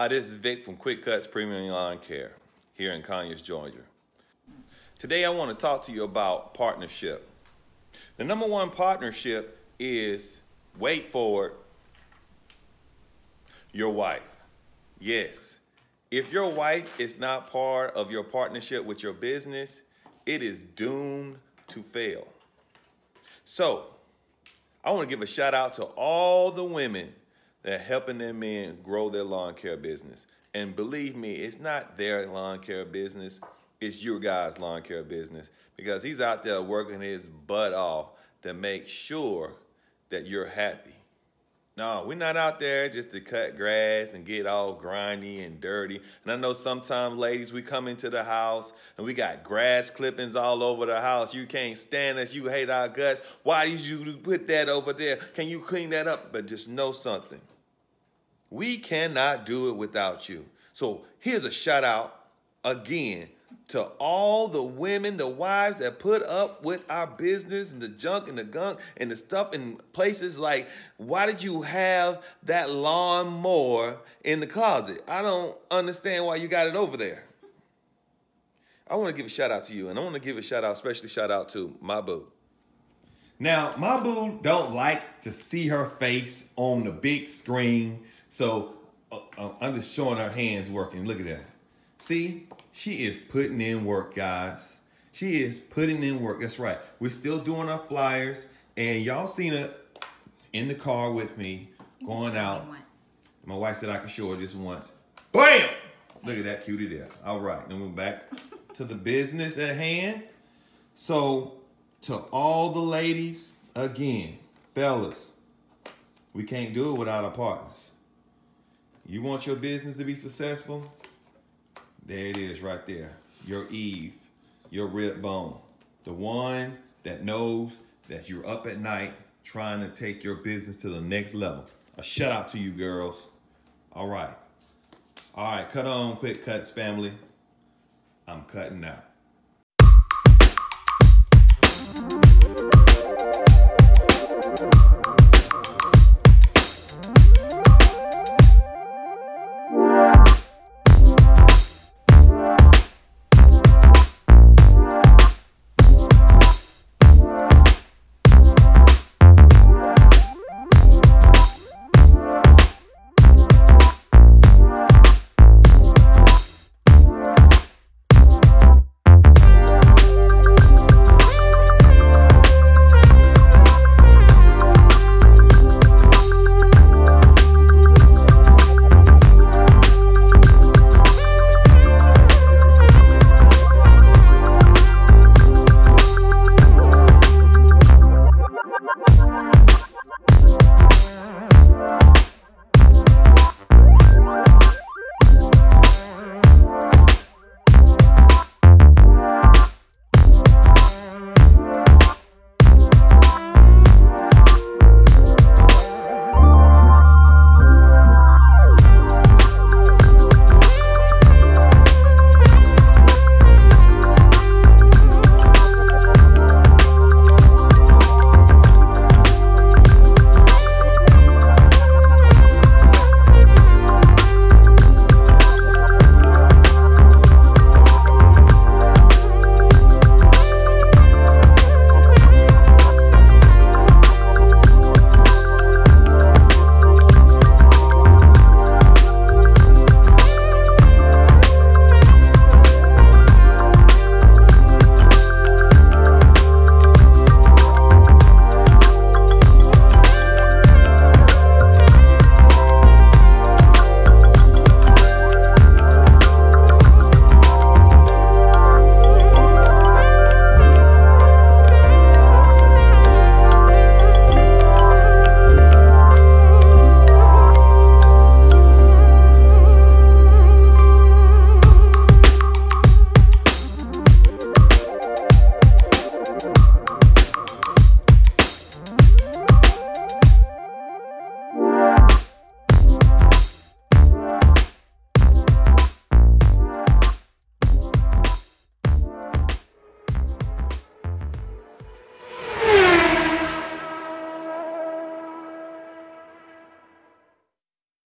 Hi, this is Vic from Quick Cutz Premium Lawn Care here in Conyers, Georgia. Today I want to talk to you about partnership. The number one partnership is, wait for it, your wife. Yes, if your wife is not part of your partnership with your business, it is doomed to fail. So, I want to give a shout out to all the women that are helping their men grow their lawn care business. And believe me, it's not their lawn care business, it's your guy's lawn care business, because he's out there working his butt off to make sure that you're happy. No, we're not out there just to cut grass and get all grimy and dirty. And I know sometimes, ladies, we come into the house and we got grass clippings all over the house. You can't stand us. You hate our guts. Why did you put that over there? Can you clean that up? But just know something. We cannot do it without you. So here's a shout out again to all the women, the wives that put up with our business and the junk and the gunk and the stuff in places like, why did you have that lawnmower in the closet? I don't understand why you got it over there. I want to give a shout out to you, and I want to give a shout out, especially shout out to my boo. Now, my boo don't like to see her face on the big screen, so I'm just showing her hands working. Look at that. See? She is putting in work, guys. She is putting in work. That's right. We're still doing our flyers, and y'all seen her in the car with me going out. My wife said I could show her just once. Bam! Look at that cutie there. All right, then we're back to the business at hand. So, to all the ladies, again, fellas, we can't do it without our partners. You want your business to be successful? There it is right there. Your Eve, your rib bone. The one that knows that you're up at night trying to take your business to the next level. A shout out to you girls. All right. All right, cut on, Quick Cutz family. I'm cutting out.